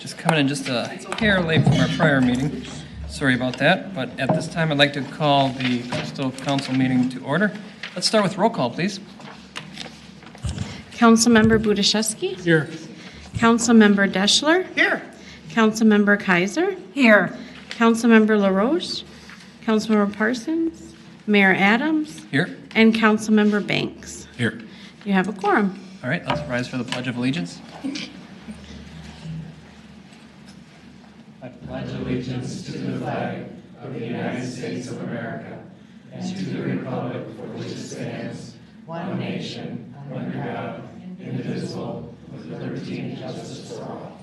Just coming in just a hair late from our prior meeting. Sorry about that, but at this time I'd like to call the Crystal Council meeting to order. Let's start with roll call, please. Councilmember Budaszewski? Here. Councilmember Deschler? Here. Councilmember Kaiser? Here. Councilmember LaRoche? Councilmember Parsons? Mayor Adams? Here. And Councilmember Banks. Here. You have a quorum. All right, let's rise for the Pledge of Allegiance. I pledge allegiance to the flag of the United States of America and to the republic for which it stands, one nation, under God, indivisible, with liberty and justice for all.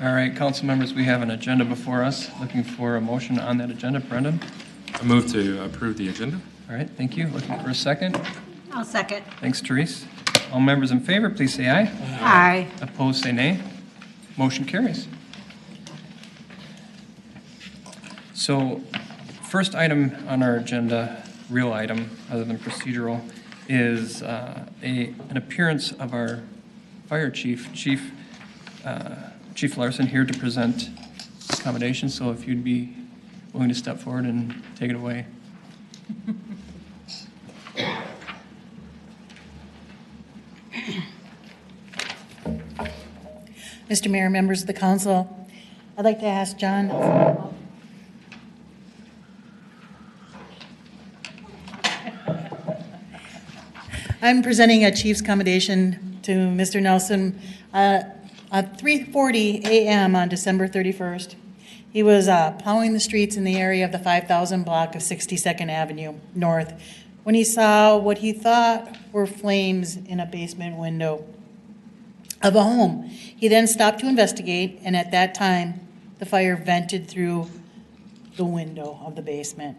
All right, council members, we have an agenda before us. Looking for a motion on that agenda. Brendan? I move to approve the agenda. All right, thank you. Looking for a second. I'll second. Thanks, Therese. All members in favor, please say aye. Aye. Opposed, say nay. Motion carries. So, first item on our agenda, real item other than procedural, is an appearance of our fire chief, Chief Larson, here to present Commendation. So if you'd be willing to step forward and take it away. Mr. Mayor, members of the council, I'd like to ask John. I'm presenting a chief's commendation to Mr. Nelson at 3:40 a.m. on December 31st. He was plowing the streets in the area of the 5,000 block of 62nd Avenue North when he saw what he thought were flames in a basement window of a home. He then stopped to investigate, and at that time, the fire vented through the window of the basement.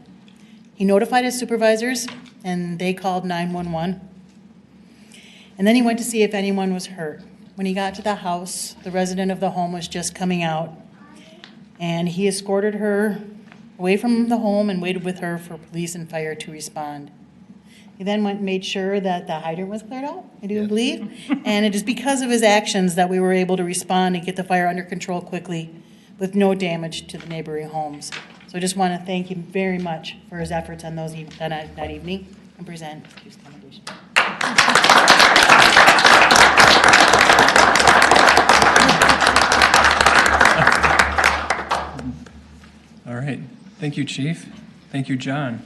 He notified his supervisors, and they called 911. And then he went to see if anyone was hurt. When he got to the house, the resident of the home was just coming out, and he escorted her away from the home and waited with her for police and fire to respond. He then went and made sure that the hydrant was cleared out, I do believe. And it is because of his actions that we were able to respond and get the fire under control quickly with no damage to the neighboring homes. So I just want to thank him very much for his efforts on that evening and present his commendation. All right. Thank you, Chief. Thank you, John.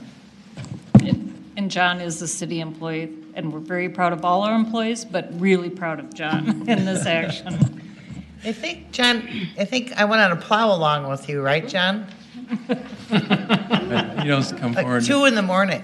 And John is a city employee, and we're very proud of all our employees, but really proud of John in this action. I think, John, I went on a plow along with you, right, John? He knows to come forward. 2 in the morning.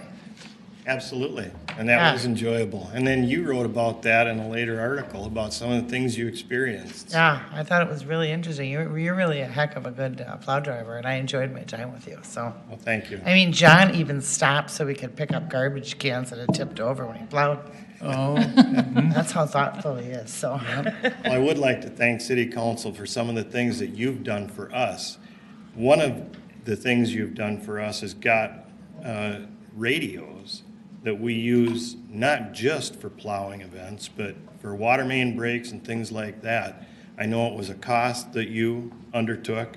Absolutely, and that was enjoyable. And then you wrote about that in a later article about some of the things you experienced. Yeah, I thought it was really interesting. You're really a heck of a good plow driver, and I enjoyed my time with you. So, Well, thank you. I mean, John even stopped so we could pick up garbage cans that had tipped over when he plowed. Oh, That's how thoughtful he is. So, Well, I would like to thank City Council for some of the things that you've done for us. One of the things you've done for us is got radios that we use not just for plowing events, but for water main breaks and things like that. I know it was a cost that you undertook,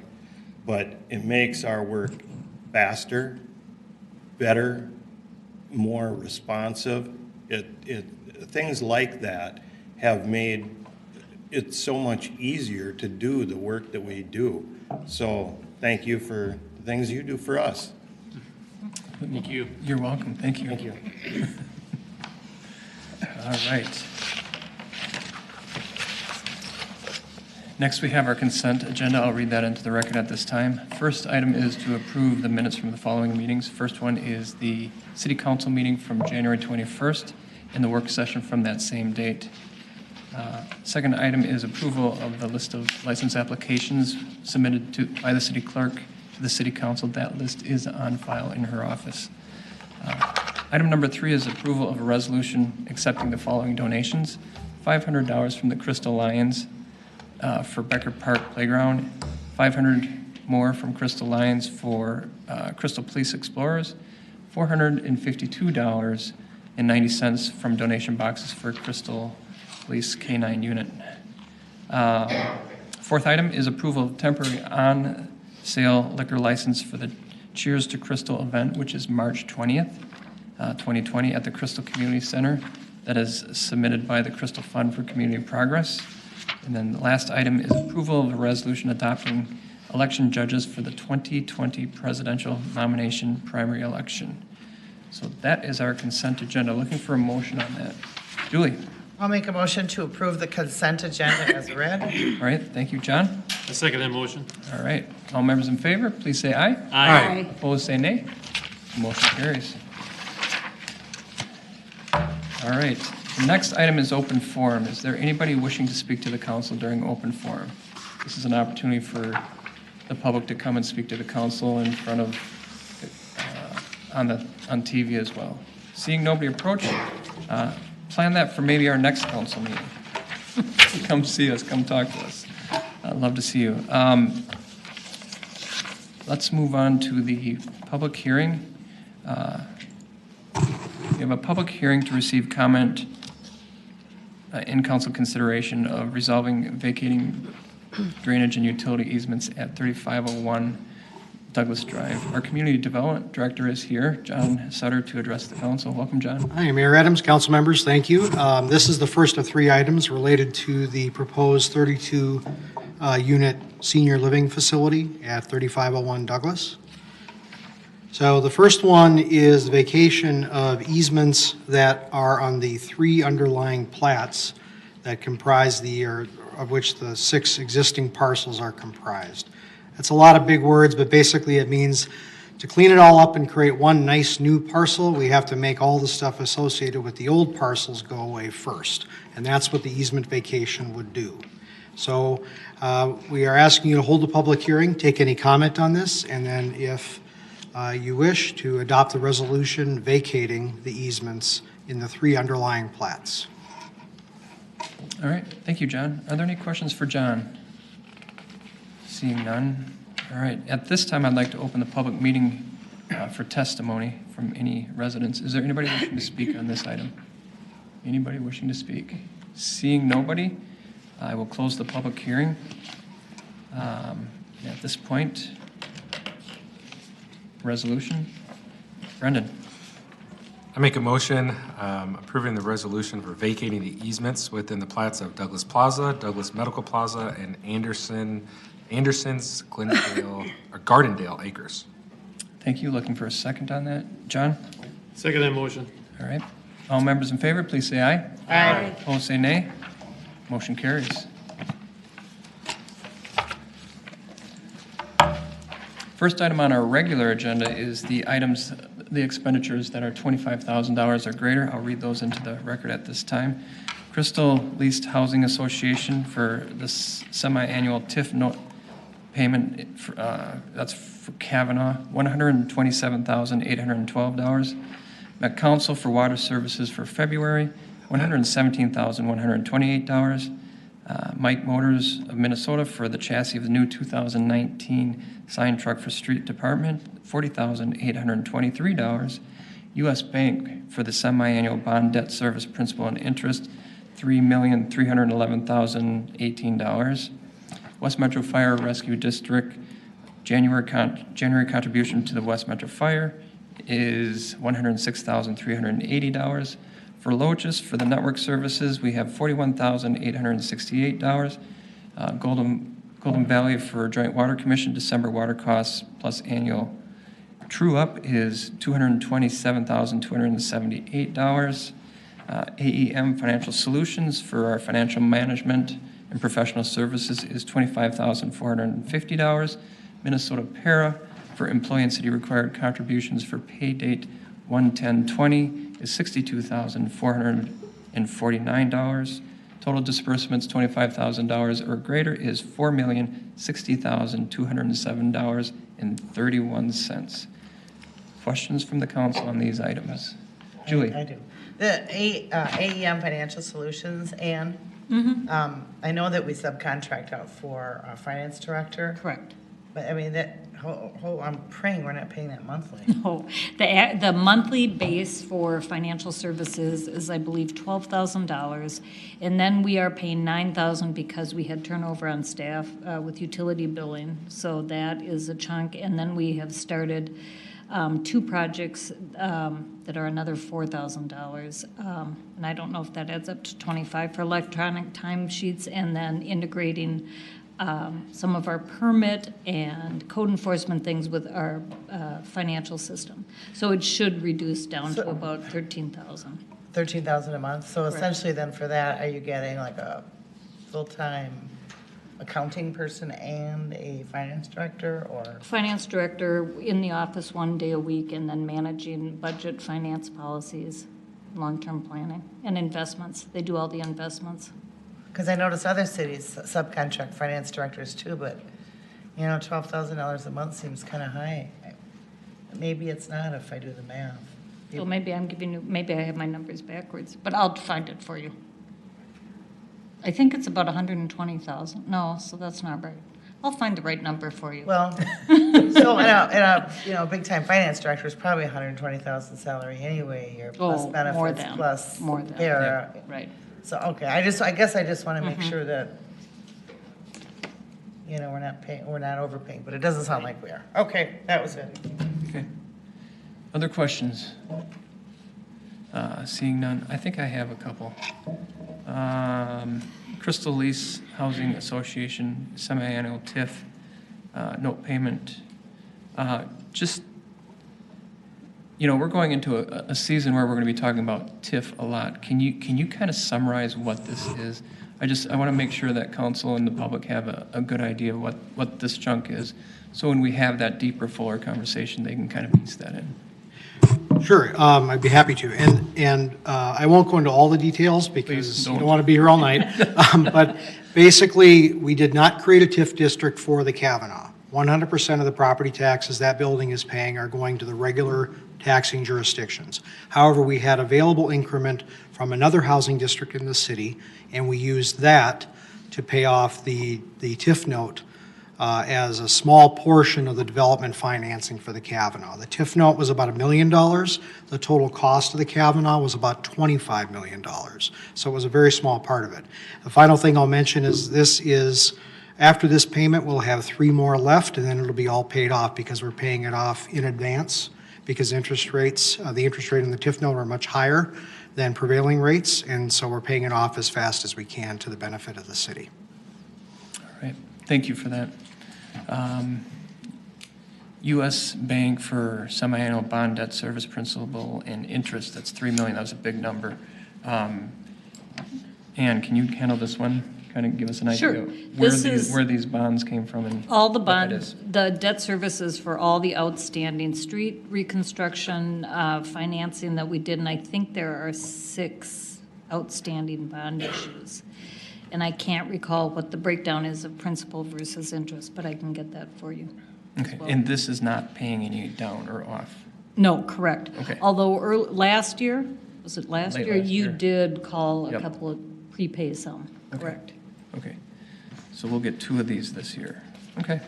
but it makes our work faster, better, more responsive. Things like that have made it so much easier to do the work that we do. So thank you for the things you do for us. Thank you. you're welcome. Thank you. Thank you. All right. Next, we have our consent agenda. I'll read that into the record at this time. First item is to approve the minutes from the following meetings. First one is the City Council meeting from January 21st and the work session from that same date. Second item is approval of the list of license applications submitted by the city clerk to the City Council. That list is on file in her office. Item number 3 is approval of a resolution accepting the following donations: $500 from the Crystal Lions for Becker Park Playground, $500 more from Crystal Lions for Crystal Police Explorers, $452 $1,000.90 from donation boxes for Crystal Police K-9 unit. Fourth item is approval of temporary on-sale liquor license for the Cheers to Crystal event, which is March 20th, 2020 at the Crystal Community Center. That is submitted by the Crystal Fund for Community Progress. And then the last item is approval of a resolution adopting election judges for the 2020 presidential nomination primary election. So that is our consent agenda. Looking for a motion on that. Julie? I'll make a motion to approve the consent agenda as read. All right, thank you, John. I second that motion. All right, all members in favor, please say aye. Aye. Opposed, say nay. Motion carries. All right, the next item is open forum. Is there anybody wishing to speak to the council during open forum? This is an opportunity for the public to come and speak to the council in front of, on TV as well. Seeing nobody approach, plan that for maybe our next council meeting. Come see us, come talk to us. I'd love to see you. Let's move on to the public hearing. We have a public hearing to receive comment in council consideration of resolving vacating drainage and utility easements at 3501 Douglas Drive. Our Community Development Director is here, John Sutter, to address the council. Welcome, John. Hi, Mayor Adams, council members, thank you. This is the first of 3 items related to the proposed 32-unit senior living facility at 3501 Douglas. So the first one is the vacation of easements that are on the 3 underlying plats that comprise of which the 6 existing parcels are comprised. That's a lot of big words, but basically it means to clean it all up and create one nice new parcel, we have to make all the stuff associated with the old parcels go away first. And that's what the easement vacation would do. So we are asking you to hold a public hearing, take any comment on this, and then if you wish to adopt the resolution vacating the easements in the 3 underlying plats. All right, thank you, John. Are there any questions for John? Seeing none. All right, at this time, I'd like to open the public meeting for testimony from any residents. Is there anybody wishing to speak on this item? Anybody wishing to speak? Seeing nobody, I will close the public hearing. At this point, resolution. Brendan. I make a motion approving the resolution for vacating the easements within the plats of Douglas Plaza, Douglas Medical Plaza, and Anderson's Gardendale Acres. Thank you. Looking for a second on that. John? Second that motion. All right. All members in favor, please say aye. Aye. Opposed, say nay. Motion carries. First item on our regular agenda is the expenditures that are $25,000 or greater. I'll read those into the record at this time. Crystal Leased Housing Association for the semi-annual TIF note payment, that's for Kavanaugh, $127,812. Met Council for Water Services for February, $117,128. Mike Motors of Minnesota for the chassis of the new 2019 sign truck for street department, $40,823. U.S. Bank for the semi-annual bond debt service principal and interest, $3,311,018. West Metro Fire Rescue District, January contribution to the West Metro Fire is $106,380. For Lotus, for the network services, we have $41,868. Golden Valley for Joint Water Commission, December water costs plus annual true-up is $227,278. AEM Financial Solutions for our financial management and professional services is $25,450. Minnesota Para for employee and city required contributions for pay date 1/10/20 is $62,449. Total disbursements $25,000 or greater is $4,060,207.31. Questions from the council on these items? Julie? I do. The AEM Financial Solutions, Ann, I know that we subcontract out for our finance director. Correct. But I mean, I'm praying we're not paying that monthly. Oh, the monthly base for financial services is, I believe, $12,000. And then we are paying $9,000 because we had turnover on staff with utility billing. So that is a chunk. And then we have started 2 projects that are another $4,000. And I don't know if that adds up to 25 for electronic timesheets, and then integrating some of our permit and code enforcement things with our financial system. So it should reduce down to about 13,000. 13,000 a month. So essentially then for that, are you getting like a full-time accounting person and a finance director, or? Finance director in the office 1 day a week, and then managing budget, finance policies, long-term planning, and investments. They do all the investments. Because I notice other cities subcontract finance directors too, but, you know, $12,000 a month seems kind of high. Maybe it's not if I do the math. So maybe I'm giving you, maybe I have my numbers backwards, but I'll find it for you. I think it's about 120,000. No, so that's not right. I'll find the right number for you. Well, so in a big-time finance director is probably 120,000 salary anyway, your plus Oh, benefits, more than, plus more than. para. Right. So, okay, I guess I just want to make sure that, you know, we're not overpaying, but it doesn't sound like we are. Okay, that was it. Okay. Other questions? Seeing none, I think I have a couple. Crystal Lease Housing Association semi-annual TIF note payment. Just, you know, we're going into a season where we're going to be talking about TIF a lot. Can you kind of summarize what this is? I want to make sure that council and the public have a good idea of what this chunk is. So when we have that deeper, fuller conversation, they can kind of piece that in. Sure, I'd be happy to. And I won't go into all the details because you don't want to be here all night. But basically, we did not create a TIF district for the Kavanaugh. 100% of the property taxes that building is paying are going to the regular taxing jurisdictions. However, we had available increment from another housing district in the city, and we used that to pay off the TIF note as a small portion of the development financing for the Kavanaugh. The TIF note was about $1 million. The total cost of the Kavanaugh was about $25 million. So it was a very small part of it. The final thing I'll mention is after this payment, we'll have 3 more left, and then it'll be all paid off because we're paying it off in advance because interest rates, the interest rate in the TIF note are much higher than prevailing rates, and so we're paying it off as fast as we can to the benefit of the city. All right, thank you for that. U.S. Bank for semi-annual bond debt service principal and interest, that's $3 million. That was a big number. Ann, can you handle this one? Kind of give us an idea Sure. where these bonds came from and All the what that bonds, is. the debt services for all the outstanding street reconstruction financing that we did, and I think there are 6 outstanding bond issues. And I can't recall what the breakdown is of principal versus interest, but I can get that for you. as Okay, well. and this is not paying any down or off? No, correct. Okay. Although last year, was it last Late year? last You year. did call a Yep. couple of prepay some, correct? Okay, so we'll get 2 of these this year. Okay,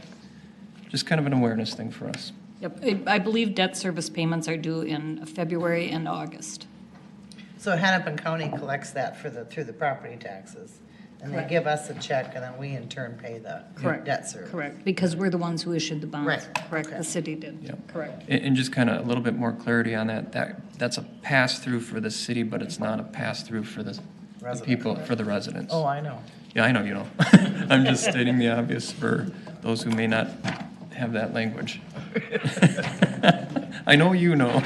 just kind of an awareness thing for us. Yep, I believe debt service payments are due in February and August. So Hennepin County collects that through the property taxes, and they Correct. give us a check, and then we in turn pay the Correct. debt service. Correct, because we're the ones who issued the bonds. Right, Correct, okay. the city did. Yep. Correct. And just kind of a little bit more clarity on that's a pass-through for the city, but it's not a pass-through for the people, for the residents. Oh, I know. Yeah, I know you know. I'm just stating the obvious for those who may not have that language. I know you know.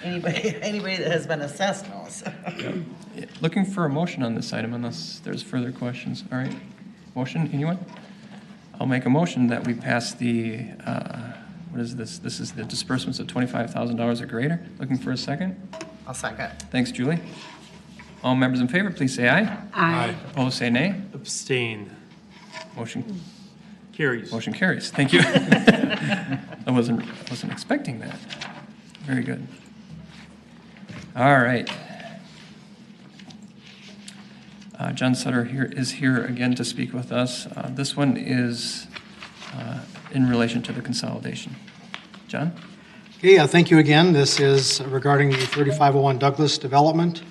Anybody that has been assessed knows. Yeah. Looking for a motion on this item unless there's further questions. All right. Motion, anyone? I'll make a motion that we pass the, what is this? This is the disbursements of $25,000 or greater. Looking for a second? I'll second. Thanks, Julie. All members in favor, please say aye. Aye. Opposed, say nay. Abstain. Motion Carries. carries. Thank you. I wasn't expecting that. Very good. All right. John Sutter is here again to speak with us. This one is in relation to the consolidation. John? Okay, thank you again. This is regarding the 3501 Douglas development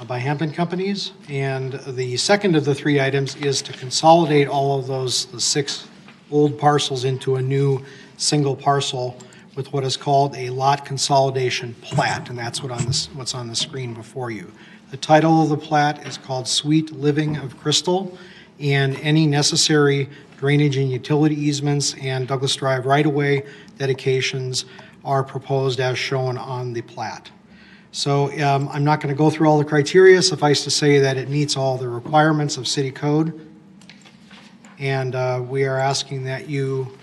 by Hampton Companies. And the second of the three items is to consolidate all of the 6 old parcels into a new single parcel with what is called a lot consolidation plat, and that's what's on the screen before you. The title of the plat is called Sweet Living of Crystal, and any necessary drainage and utility easements and Douglas Drive right-of-way dedications are proposed as shown on the plat. So I'm not going to go through all the criteria. Suffice to say that it meets all the requirements of city code, and we are asking that you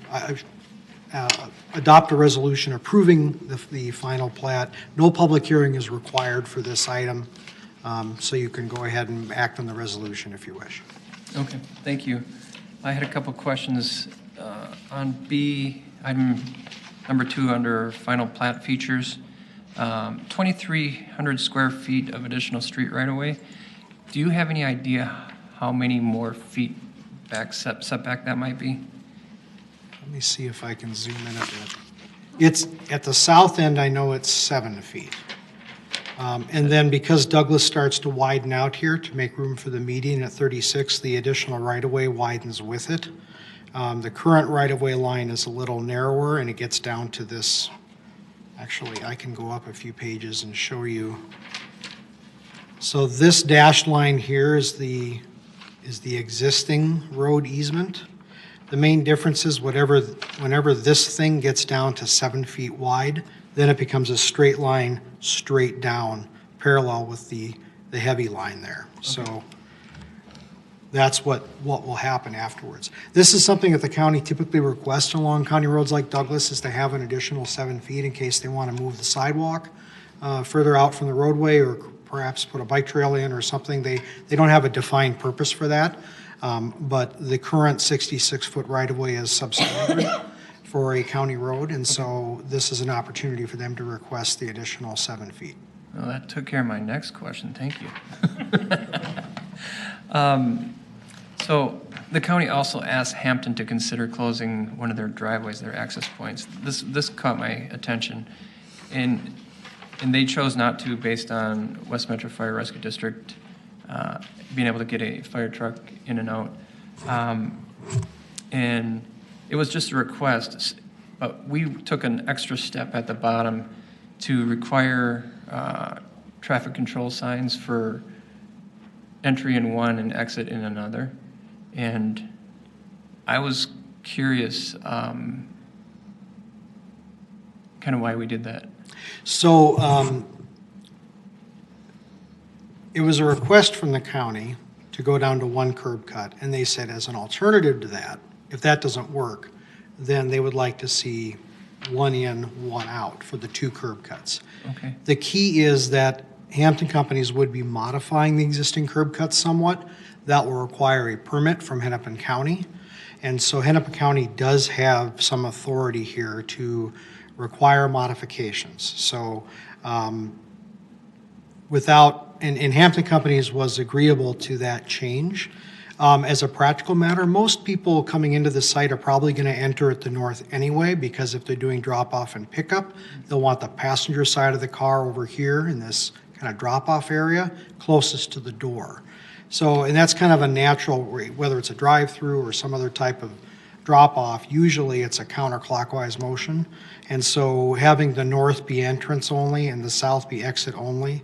adopt a resolution approving the final plat. No public hearing is required for this item, so you can go ahead and act on the resolution if you wish. Okay, thank you. I had a couple questions on B, item number 2 under final plat features. 2,300 square feet of additional street right-of-way. Do you have any idea how many more feet back setback that might be? Let me see if I can zoom in a bit. It's at the south end, I know it's 7 feet. And then because Douglas starts to widen out here to make room for the median at 36, the additional right-of-way widens with it. The current right-of-way line is a little narrower, and it gets down to this. Actually, I can go up a few pages and show you. So this dashed line here is the existing road easement. The main difference is whenever this thing gets down to 7 feet wide, then it becomes a straight line straight down, parallel with the heavy line there. Okay. So that's what will happen afterwards. This is something that the county typically requests along county roads like Douglas, is to have an additional 7 feet in case they want to move the sidewalk further out from the roadway, or perhaps put a bike trail in or something. They don't have a defined purpose for that, but the current 66-foot right-of-way is substandard for a county road, and so this is an opportunity for them to request the additional 7 feet. Well, that took care of my next question. Thank you. So the county also asked Hampton to consider closing one of their driveways, their access points. This caught my attention, and they chose not to based on West Metro Fire Rescue District being able to get a fire truck in and out. And it was just a request, but we took an extra step at the bottom to require traffic control signs for entry in one and exit in another. And I was curious kind of why we did that. So it was a request from the county to go down to one curb cut, and they said as an alternative to that, if that doesn't work, then they would like to see one in, one out for the 2 curb cuts. Okay. The key is that Hampton Companies would be modifying the existing curb cuts somewhat. That will require a permit from Hennepin County. And so Hennepin County does have some authority here to require modifications. So and Hampton Companies was agreeable to that change. As a practical matter, most people coming into the site are probably going to enter at the north anyway, because if they're doing drop-off and pickup, they'll want the passenger side of the car over here in this kind of drop-off area closest to the door. So, and that's kind of a natural, whether it's a drive-through or some other type of drop-off, usually it's a counterclockwise motion. And so having the north be entrance only and the south be exit only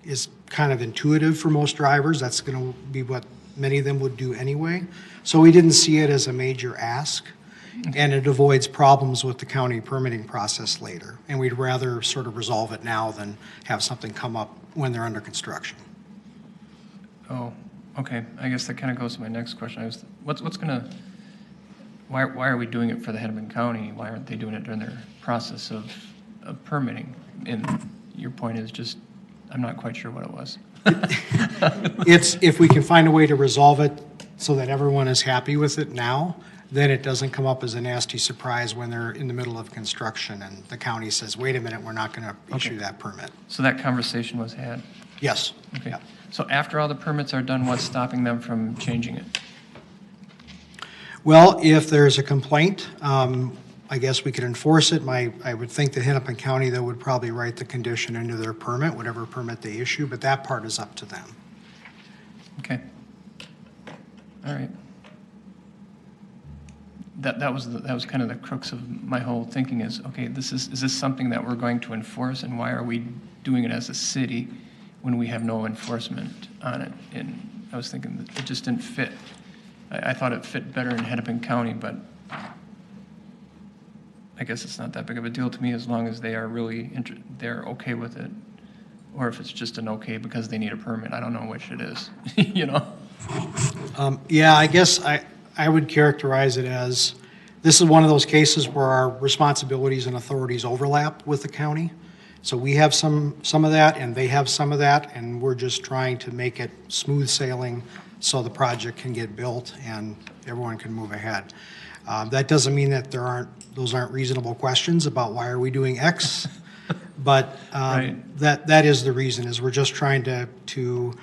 is kind of intuitive for most drivers. That's going to be what many of them would do anyway. So we didn't see it as a major ask, and it avoids problems with the county permitting process later. And we'd rather sort of resolve it now than have something come up when they're under construction. Oh, okay. I guess that kind of goes to my next question. Why are we doing it for the Hennepin County? Why aren't they doing it during their process of permitting? And your point is just, I'm not quite sure what it was. It's if we can find a way to resolve it so that everyone is happy with it now, then it doesn't come up as a nasty surprise when they're in the middle of construction and the county says, wait a minute, we're not going to issue that permit. So that conversation was had? Yes. Okay. Yeah. So after all the permits are done, what's stopping them from changing it? Well, if there's a complaint, I guess we could enforce it. I would think that Hennepin County, though, would probably write the condition into their permit, whatever permit they issue, but that part is up to them. Okay. All right. That was kind of the crux of my whole thinking is, okay, is this something that we're going to enforce, and why are we doing it as a city when we have no enforcement on it? And I was thinking that it just didn't fit. I thought it fit better in Hennepin County, but I guess it's not that big of a deal to me as long as they are really, they're okay with it. Or if it's just an okay because they need a permit. I don't know which it is, you know? Yeah, I guess I would characterize it as, this is one of those cases where our responsibilities and authorities overlap with the county. So we have some of that, and they have some of that, and we're just trying to make it smooth sailing so the project can get built and everyone can move ahead. That doesn't mean that those aren't reasonable questions about why are we doing X, but Right. that is the reason, is we're just trying to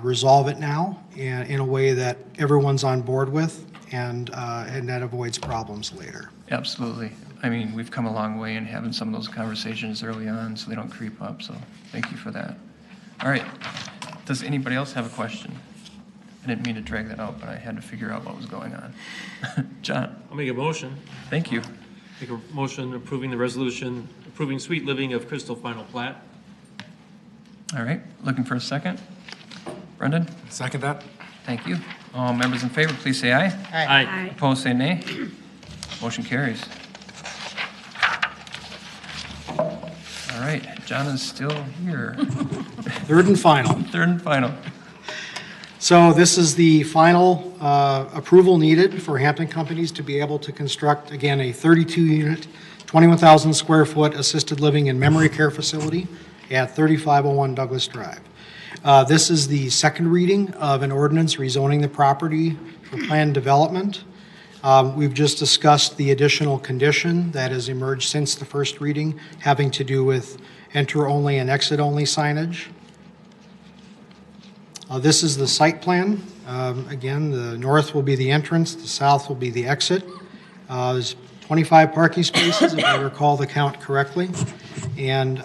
resolve it now in a way that everyone's on board with, and that avoids problems later. Absolutely. I mean, we've come a long way in having some of those conversations early on so they don't creep up, so thank you for that. All right. Does anybody else have a question? I didn't mean to drag that out, but I had to figure out what was going on. John? I'll make a motion. Thank you. Make a motion approving the resolution, approving Sweet Living of Crystal Final Plat. All right. Looking for a second? Brendan? Second that? Thank you. All members in favor, please say aye. Aye. Opposed, say nay. Motion carries. All right, John is still here. Third and final. Third and final. So this is the final approval needed for Hampton Companies to be able to construct, again, a 32-unit, 21,000 square foot assisted living and memory care facility at 3501 Douglas Drive. This is the second reading of an ordinance rezoning the property for planned development. We've just discussed the additional condition that has emerged since the first reading, having to do with enter-only and exit-only signage. This is the site plan. Again, the north will be the entrance, the south will be the exit. There's 25 parking spaces, if I recall the count correctly. And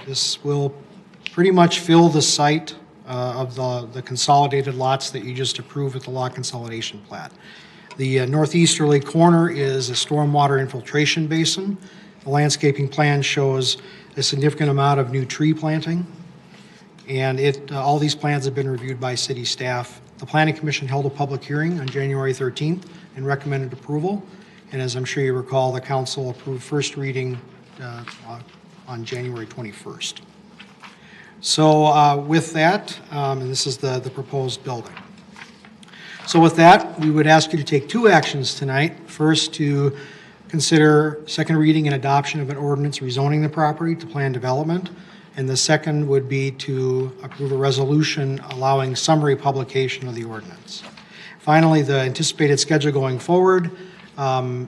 this will pretty much fill the site of the consolidated lots that you just approved with the lot consolidation plat. The northeasterly corner is a stormwater infiltration basin. The landscaping plan shows a significant amount of new tree planting. And all these plans have been reviewed by city staff. The Planning Commission held a public hearing on January 13th and recommended approval. And as I'm sure you recall, the council approved first reading on January 21st. So with that, and this is the proposed building. So with that, we would ask you to take two actions tonight. First, to consider second reading and adoption of an ordinance rezoning the property to planned development. And the second would be to approve a resolution allowing summary publication of the ordinance. Finally, the anticipated schedule going forward,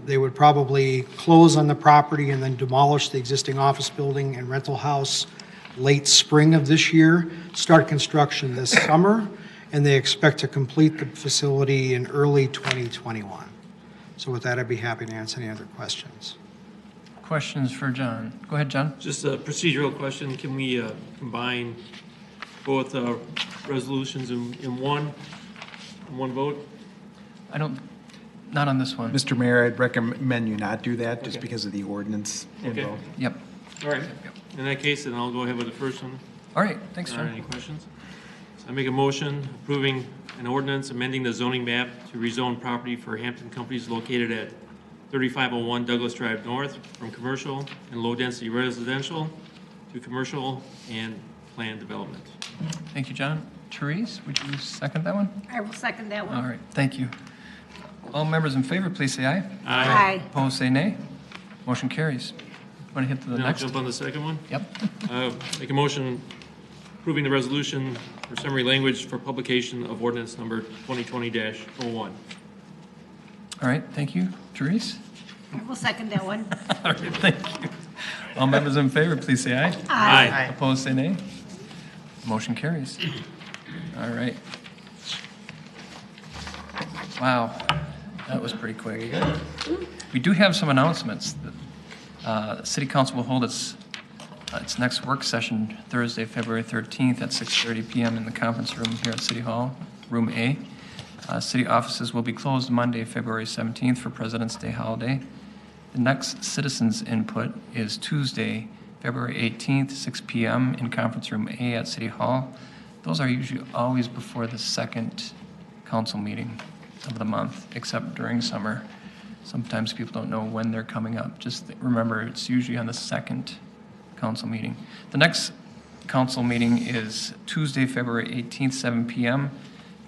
they would probably close on the property and then demolish the existing office building and rental house late spring of this year, start construction this summer, and they expect to complete the facility in early 2021. So with that, I'd be happy to answer any other questions. Questions for John? Go ahead, John. Just a procedural question. Can we combine both resolutions in one vote? Not on this one. Mr. Mayor, I'd recommend you not do that, just Okay. because of the ordinance Okay. involved. Yep. All right. In that case, then I'll go ahead with the first one. All right, thanks, Are there any John. questions? So I make a motion approving an ordinance amending the zoning map to rezone property for Hampton Companies located at 3501 Douglas Drive North from commercial and low-density residential to commercial and planned development. Thank you, John. Therese, would you second that one? I will second that All one. right, thank you. All members in favor, please say aye. Aye. Opposed, say nay. Motion carries. Want to hit to the Then I'll next? jump on the second one. Yep. Make a motion approving the resolution for summary language for publication of ordinance number 2020-01. All right, thank you. Therese? I will second that one. All right, thank you. All members in favor, please say aye. Aye. Opposed, say nay. Motion carries. All right. Wow. That was pretty quick. We do have some announcements. The City Council will hold its next work session Thursday, February 13th at 6:30 PM in the conference room here at City Hall, Room A. City offices will be closed Monday, February 17th for President's Day holiday. The next citizens' input is Tuesday, February 18th, 6 PM in conference room A at City Hall. Those are usually always before the second council meeting of the month, except during summer. Sometimes people don't know when they're coming up. Just remember, it's usually on the second council meeting. The next council meeting is Tuesday, February 18th, 7 PM,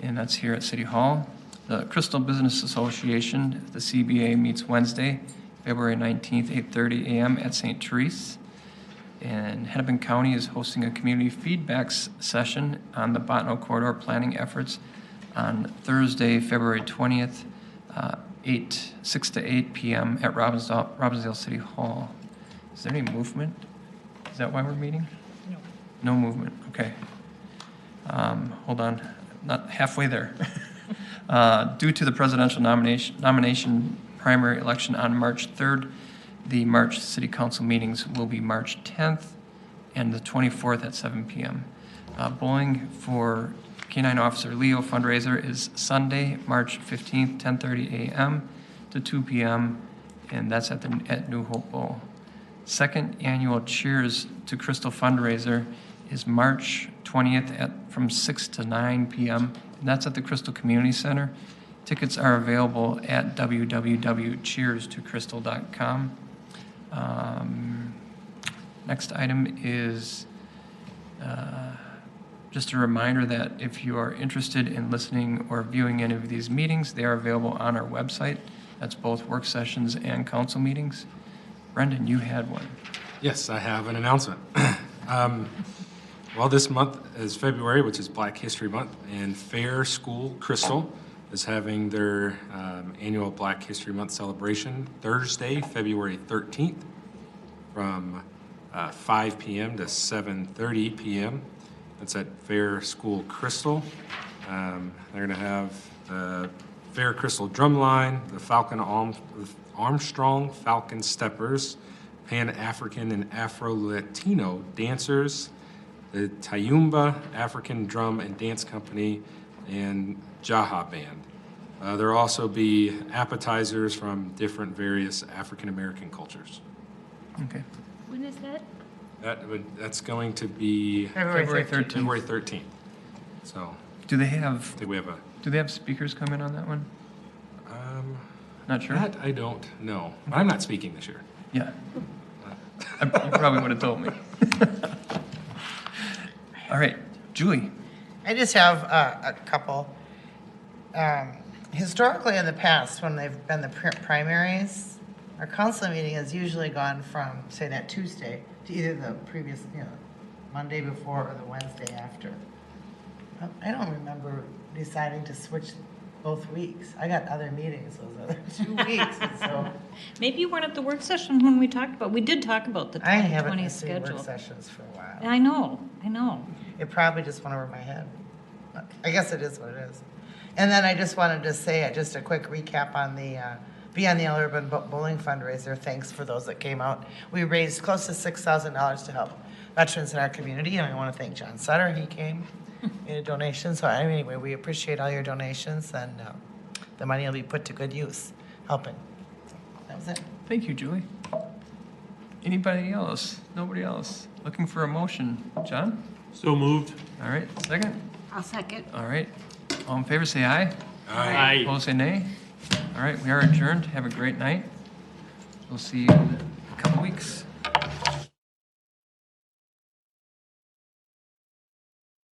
and that's here at City Hall. The Crystal Business Association, the CBA, meets Wednesday, February 19th, 8:30 AM at St. Therese. And Hennepin County is hosting a community feedback session on the Botno Corridor planning efforts on Thursday, February 20th, 6 to 8 PM at Robbinsdale City Hall. Is there any movement? Is that why we're meeting? No. No movement, okay. Hold on, not halfway there. Due to the presidential nomination primary election on March 3rd, the March City Council meetings will be March 10th and the 24th at 7 PM. Bowling for K-9 Officer Leo fundraiser is Sunday, March 15th, 10:30 a.m. to 2 p.m., and that's at New Hope Bowl. Second annual Cheers to Crystal fundraiser is March 20th from 6 to 9 p.m., and that's at the Crystal Community Center. Tickets are available at www.cheerstocrystal.com. Next item is just a reminder that if you are interested in listening or viewing any of these meetings, they are available on our website. That's both work sessions and council meetings. Brendan, you had one. Yes, I have an announcement. Well, this month is February, which is Black History Month, and Fair School Crystal is having their annual Black History Month celebration Thursday, February 13th from 5 p.m. to 7:30 p.m. That's at Fair School Crystal. They're going to have the Fair Crystal Drumline, the Armstrong Falcon Steppers, Pan-African and Afro-Latino dancers, the Tayumba African Drum and Dance Company, and Jaha Band. There'll also be appetizers from different various African-American cultures. Okay. When is that? That's going to be February 13th. February 13th. So Do they I have think we have a. Do they have speakers come in on that one? Not sure. That I don't know. I'm not speaking this year. Yeah. You probably would have told me. All right, Julie. I just have a couple. Historically, in the past, when they've been the primaries, our council meeting has usually gone from, say, that Tuesday to either the previous, Monday before or the Wednesday after. I don't remember deciding to switch both weeks. I got other meetings those other 2 weeks, and so Maybe you weren't at the work session when we talked about, we did talk about the I haven't 2020 missed any work schedule. sessions for a while. I know. It probably just went over my head. I guess it is what it is. And then I just wanted to say, just a quick recap on the Beyond the Urban Bowling fundraiser. Thanks for those that came out. We raised close to $6,000 to help veterans in our community, and I want to thank John Sutter. He came, made a donation. So anyway, we appreciate all your donations, and the money will be put to good use, helping. That was it. Thank you, Julie. Anybody else? Nobody else? Looking for a motion? John? So moved. All right, second? I'll second. All right. All in favor, say aye. Aye. Opposed, say nay. All right, we are adjourned. Have a great night. We'll see you in a couple weeks.